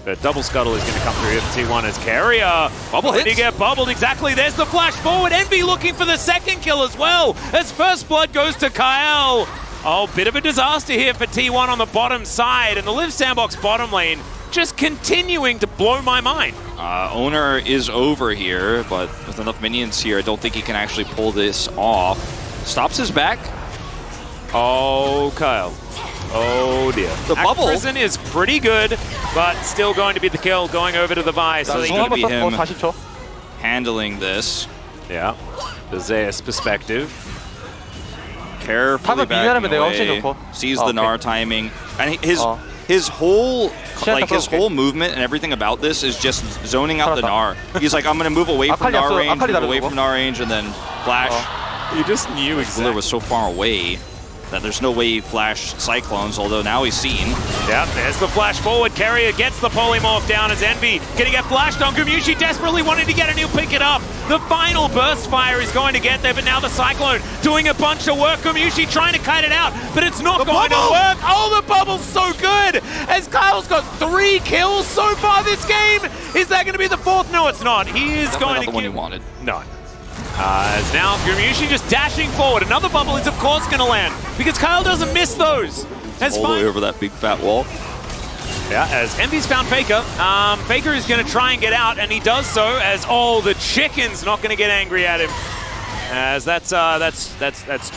But double scuttle is going to come through here for T1 as Carrier. Bubble hits. Did he get bubbled? Exactly. There's the flash forward. Envy looking for the second kill as well. As first blood goes to Kyle. Oh, bit of a disaster here for T1 on the bottom side. And the Live Sandbox bottom lane just continuing to blow my mind. Owner is over here, but with enough minions here, I don't think he can actually pull this off. Stops his back. Oh, Kyle. Oh dear. The bubble. Prison is pretty good, but still going to be the kill, going over to the Vice. That's going to be him handling this. Yeah. The Zeus perspective. Carefully backing away. Sees the Gnar timing. And his whole movement and everything about this is just zoning out the Gnar. He's like, I'm going to move away from Gnar range, and then flash. You just knew exactly. Blur was so far away that there's no way he flashed Cyclones, although now he's seen. Yep, there's the flash forward. Carrier gets the polymorph down as Envy gonna get flashed on. Gumushi desperately wanting to get it, he'll pick it up. The final burst fire is going to get there, but now the Cyclone doing a bunch of work. Gumushi trying to kite it out, but it's not going to work. Oh, the bubble's so good! As Kyle's got 3 kills so far this game. Is that gonna be the 4th? No, it's not. He is going to get the one he wanted. No. As now Gumushi just dashing forward. Another bubble is of course going to land because Kyle doesn't miss those. All the way over that big fat wall. Yeah, as Envy's found FAKER. FAKER is going to try and get out, and he does so as the chicken's not going to get angry at him. As that's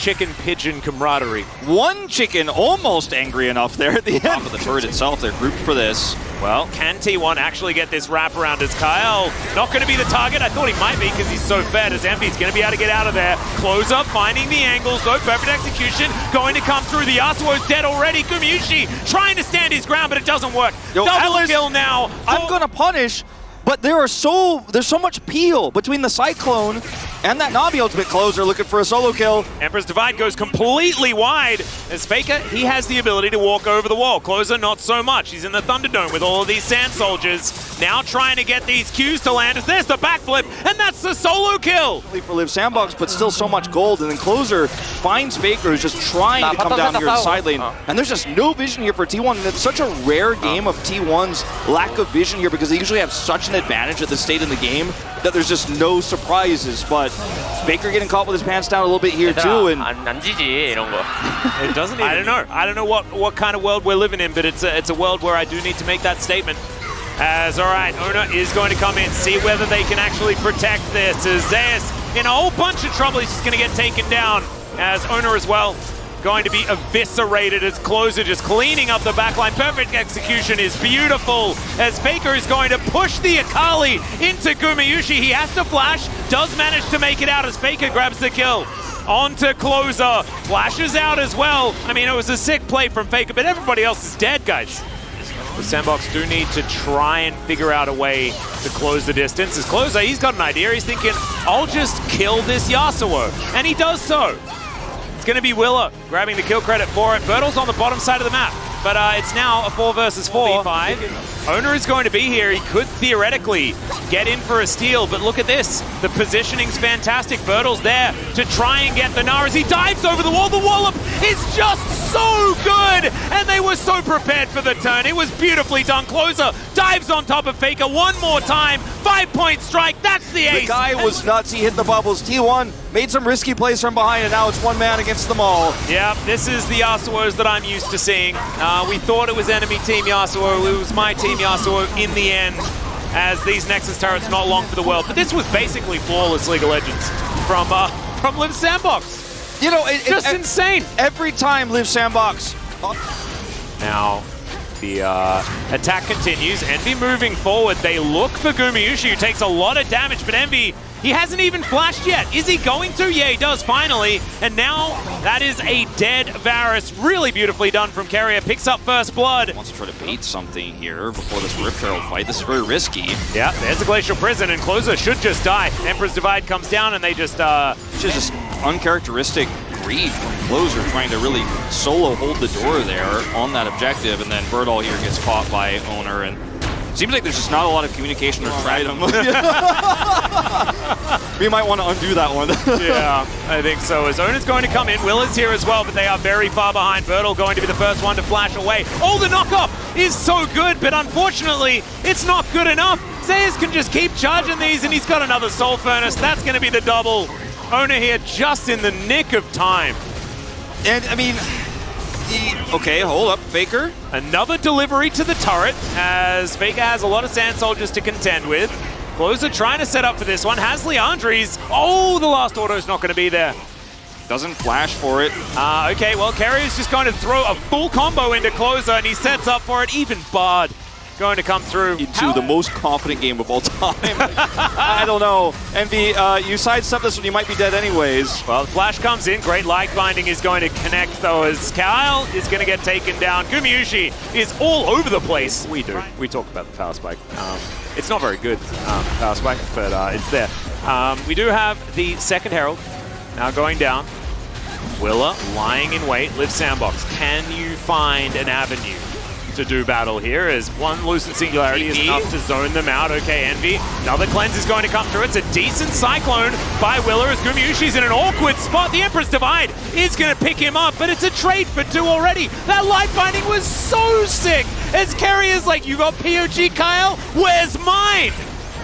chicken pigeon camaraderie. One chicken almost angry enough there at the end. Of the turret itself, they're grouped for this. Well, can T1 actually get this wraparound as Kyle not going to be the target? I thought he might be because he's so fed as Envy's going to be able to get out of there. Close up, finding the angles, though perfect execution, going to come through. The Yasuo's dead already. Gumushi trying to stand his ground, but it doesn't work. Double kill now. I'm going to punish, but there's so much peel between the Cyclone and that Navi ultimate closer looking for a solo kill. Emperor's Divide goes completely wide as FAKER, he has the ability to walk over the wall. Closer, not so much. He's in the Thunderdome with all of these Sand Soldiers. Now trying to get these Qs to land as there's the backflip, and that's the solo kill. For Live Sandbox, but still so much gold, and then Closer finds FAKER, who's just trying to come down here to side lane. And there's just no vision here for T1, and it's such a rare game of T1's lack of vision here because they usually have such an advantage at this state in the game that there's just no surprises. But FAKER getting caught with his pants down a little bit here too, and it doesn't even, I don't know what kind of world we're living in, but it's a world where I do need to make that statement. As alright, Owner is going to come in, see whether they can actually protect this. As Zeus in a whole bunch of trouble, he's just going to get taken down. As Owner as well going to be eviscerated as Closer just cleaning up the backline. Perfect execution is beautiful as FAKER is going to push the Akali into Gumushi. He has to flash, does manage to make it out as FAKER grabs the kill. On to Closer, flashes out as well. I mean, it was a sick play from FAKER, but everybody else is dead, guys. The Sandbox do need to try and figure out a way to close the distance. As Closer, he's got an idea. He's thinking, I'll just kill this Yasuo. And he does so. It's going to be Willa grabbing the kill credit for it. Bertle's on the bottom side of the map, but it's now a 4 versus 4. V5. Owner is going to be here. He could theoretically get in for a steal, but look at this. The positioning's fantastic. Bertle's there to try and get the Gnar as he dives over the wall. The wallop is just so good, and they were so prepared for the turn. It was beautifully done. Closer dives on top of FAKER one more time. 5-point strike. That's the ace. The guy was nuts. He hit the bubbles. T1 made some risky plays from behind, and now it's one man against them all. Yeah, this is the Yasuos that I'm used to seeing. We thought it was enemy team Yasuo. It was my team Yasuo in the end, as these Nexus turrets not long for the world. But this was basically flawless League of Legends from Live Sandbox. You know, just insane. Every time Live Sandbox. Now, the attack continues. Envy moving forward. They look for Gumushi, who takes a lot of damage, but Envy, he hasn't even flashed yet. Is he going to? Yeah, he does, finally. And now, that is a dead Varus. Really beautifully done from Carrier. Picks up first blood. Wants to try to bait something here before this Rift Herald fight. This is very risky. Yeah, there's the Glacial Prison, and Closer should just die. Emperor's Divide comes down, and they just... just uncharacteristic read from Closer, trying to really solo hold the door there on that objective, and then Birdall here gets caught by Owner, and seems like there's just not a lot of communication or trident. We might want to undo that one. Yeah, I think so. As Owner's going to come in, Will is here as well, but they are very far behind. Birdall going to be the first one to flash away. Oh, the knockoff! is so good, but unfortunately, it's not good enough. Zeus can just keep charging these, and he's got another Soul Furnace. That's going to be the double. Owner here just in the nick of time. And, I mean, okay, hold up, Faker. Another delivery to the turret, as Faker has a lot of Sand Soldiers to contend with. Closer trying to set up for this one, has Leandri's. Oh, the last auto's not going to be there. Doesn't flash for it. Okay, well, Carrier is just going to throw a full combo into Closer, and he sets up for it. Even Bard going to come through. Into the most confident game of all time. I don't know. Envy, you sidestep this when you might be dead anyways. Well, the flash comes in. Great light binding is going to connect, though, as Kyle is going to get taken down. Gumayusi is all over the place. We do. We talk about the power spike. It's not very good, power spike, but it's there. We do have the second Herald now going down. Willa lying in wait, live sandbox. Can you find an avenue to do battle here, as one Lucent Singularity is enough to zone them out? Okay, Envy. Another cleanse is going to come through. It's a decent Cyclone by Willa, as Gumayusi's in an awkward spot. The Emperor's Divide is going to pick him up, but it's a trade for two already. That light binding was so sick, as Carrier's like, you got POG, Kyle? Where's mine?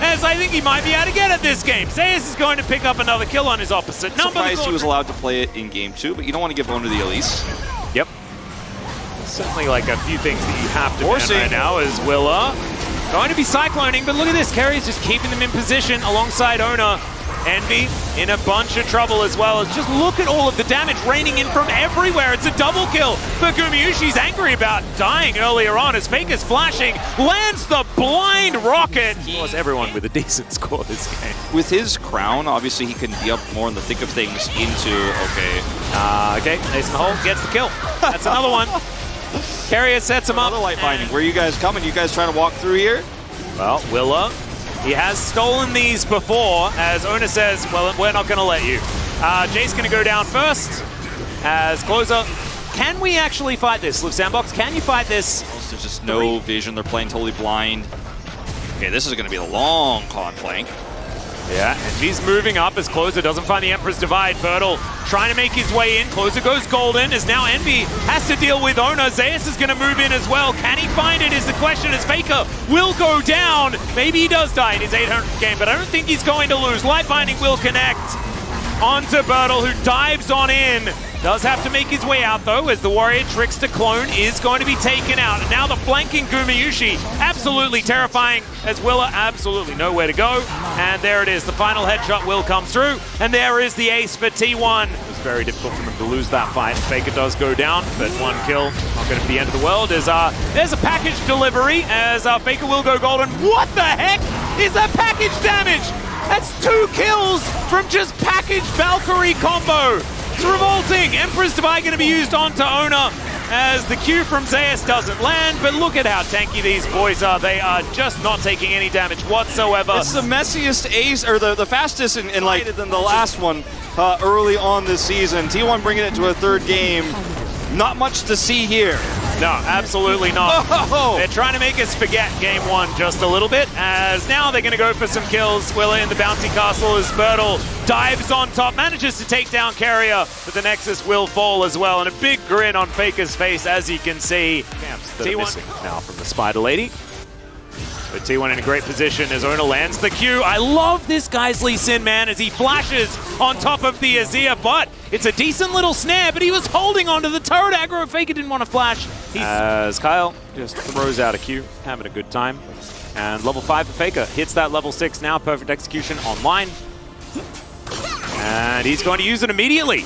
As I think he might be able to get at this game. Zeus is going to pick up another kill on his opposite. Surprised he was allowed to play it in game 2, but you don't want to give Owner the Elise. Yep. Certainly like a few things that you have to ban right now is Willa going to be cycloning, but look at this. Carrier's just keeping them in position alongside Owner. Envy in a bunch of trouble as well. Just look at all of the damage raining in from everywhere. It's a double kill for Gumayusi's angry about dying earlier on as Faker's flashing, lands the blind rocket. He was everyone with a decent score this game. With his crown, obviously he can be up more in the thick of things into, okay, Ace in the hole gets the kill. That's another one. Carrier sets him up. Another light binding. Where are you guys coming? You guys trying to walk through here? Well, Willa, he has stolen these before, as Owner says, well, we're not going to let you. Jace going to go down first, as Closer. Can we actually fight this, Live Sandbox? Can you fight this? There's just no vision. They're playing totally blind. Okay, this is going to be a long con flank. Yeah, and he's moving up as Closer doesn't find the Emperor's Divide. Bertle trying to make his way in. Closer goes golden, as now Envy has to deal with Owner. Zeus is going to move in as well. Can he find it is the question, as Faker will go down. Maybe he does die in his 800th game, but I don't think he's going to lose. Light Binding will connect onto Bertle, who dives on in. Does have to make his way out, though, as the Warrior Trickster clone is going to be taken out. And now the flanking Gumayusi, absolutely terrifying, as Willa absolutely nowhere to go. And there it is. The final headshot will come through. And there is the ace for T1. It was very difficult for them to lose that fight. Faker does go down, but one kill. Not going to be the end of the world. There's a package delivery, as Faker will go golden. What the heck is that package damage? That's 2 kills from just package Valkyrie combo. It's revolting. Emperor's Divide going to be used onto Owner, as the Q from Zeus doesn't land, but look at how tanky these boys are. They are just not taking any damage whatsoever. It's the messiest ace, or the fastest in like than the last one early on this season. T1 bringing it to a third game. Not much to see here. No, absolutely not. Oh. They're trying to make us forget game 1 just a little bit, as now they're going to go for some kills. Willa in the bounty castle as Bertle dives on top, manages to take down Carrier, but the Nexus will fall as well. And a big grin on Faker's face, as you can see. Camps that are missing now from the Spider Lady. But T1 in a great position as Owner lands the Q. I love this guy's Lee Sin, man, as he flashes on top of the Azir, but it's a decent little snare, but he was holding onto the turret aggro. Faker didn't want to flash. As Kyle just throws out a Q, having a good time. And level 5 for Faker hits that level 6 now. Perfect execution online. And he's going to use it immediately.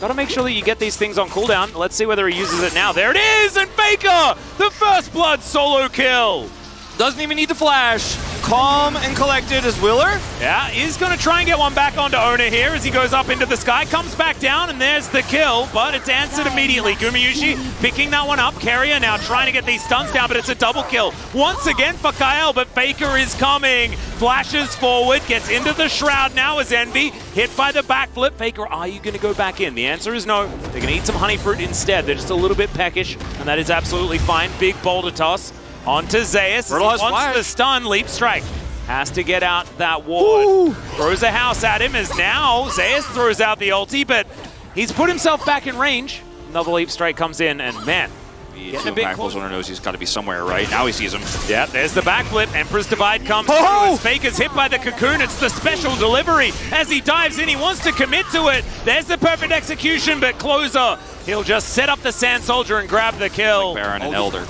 Got to make sure that you get these things on cooldown. Let's see whether he uses it now. There it is, and Faker, the first blood solo kill. Doesn't even need to flash. Calm and collected as Willer. Yeah, he's going to try and get one back onto Owner here as he goes up into the sky. Comes back down, and there's the kill, but it's answered immediately. Gumayusi picking that one up. Carrier now trying to get these stuns down, but it's a double kill. Once again for Kyle, but Faker is coming. Flashes forward, gets into the shroud now as Envy. Hit by the backflip. Faker, are you going to go back in? The answer is no. They're going to eat some honey fruit instead. They're just a little bit peckish, and that is absolutely fine. Big boulder toss. Onto Zeus, wants the stun, leap strike. Has to get out that ward. Ooh. Throws a house at him as now Zeus throws out the ulti, but he's put himself back in range. Another leap strike comes in, and man, Getting a bit close. Owner knows he's got to be somewhere, right? Now he sees him. Yeah, there's the backflip. Emperor's Divide comes through as Faker's hit by the cocoon. It's the special delivery. As he dives in, he wants to commit to it. There's the perfect execution, but Closer, he'll just set up the Sand Soldier and grab the kill. Like Baron and Elder.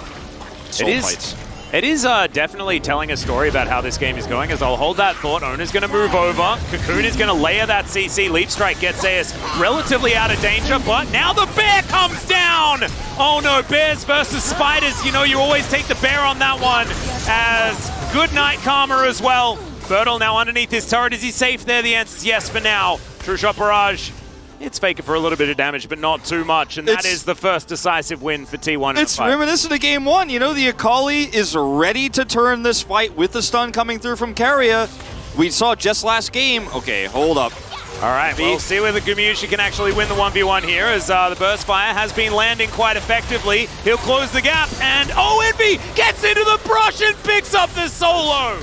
It is definitely telling a story about how this game is going, as I'll hold that thought. Owner's going to move over. Cocoon is going to layer that CC. Leap Strike gets Zeus relatively out of danger, but now the bear comes down! Oh no, bears versus spiders. You know, you always take the bear on that one, as good night Karma as well. Bertel now underneath his turret. Is he safe there? The answer is yes for now. True Shot Barrage. It's Faker for a little bit of damage, but not too much, and that is the first decisive win for T1. It's reminiscent of Game 1. You know, the Akali is ready to turn this fight with the stun coming through from Keria. We saw just last game. Okay, hold up. All right, we'll see whether Gumushi can actually win the 1v1 here, as the Burst Fire has been landing quite effectively. He'll close the gap, and Envy gets into the brush and picks up the solo!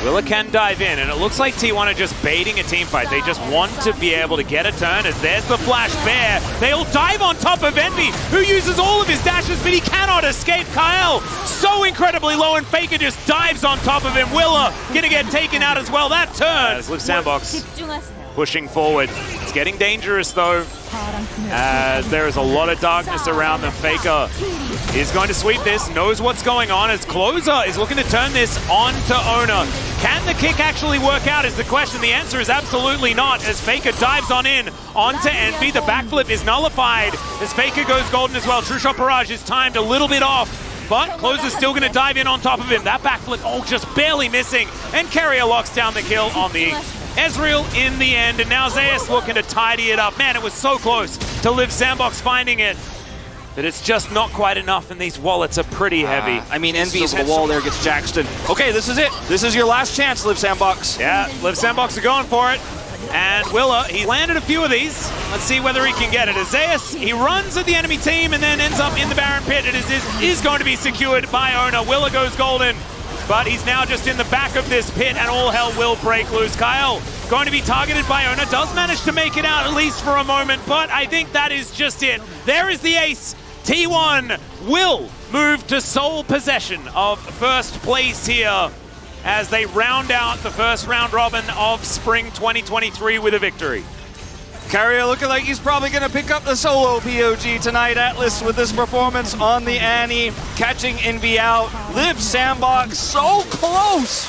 Willa can dive in, and it looks like T1 are just baiting a team fight. They just want to be able to get a turn, as there's the Flash Bear. They'll dive on top of Envy, who uses all of his dashes, but he cannot escape. Kyle, so incredibly low, and Faker just dives on top of him. Willa gonna get taken out as well. That turn. As Liv Sandbox pushing forward. It's getting dangerous, though, as there is a lot of darkness around them. Faker is going to sweep this, knows what's going on, as Closer is looking to turn this on to Owner. Can the kick actually work out is the question. The answer is absolutely not, as Faker dives on in onto Envy. The backflip is nullified as Faker goes golden as well. True Shot Barrage is timed a little bit off, but Closer's still going to dive in on top of him. That backflip, just barely missing, and Carrier locks down the kill on the Ezreal in the end, and now Zeus looking to tidy it up. Man, it was so close to Liv Sandbox finding it, but it's just not quite enough, and these wallets are pretty heavy. I mean, Envy's on the wall there, gets Jackson. Okay, this is it. This is your last chance, Liv Sandbox. Yeah, Liv Sandbox are going for it. And Willa, he landed a few of these. Let's see whether he can get it. As Zeus, he runs at the enemy team and then ends up in the Baron pit. It is going to be secured by Owner. Willa goes golden, but he's now just in the back of this pit, and all hell will break loose. Kyle going to be targeted by Owner, does manage to make it out at least for a moment, but I think that is just it. There is the ace. T1 will move to sole possession of first place here as they round out the first round robin of Spring 2023 with a victory. Carrier looking like he's probably going to pick up the solo POG tonight. Atlas with this performance on the Annie, catching Envy out. Liv Sandbox so close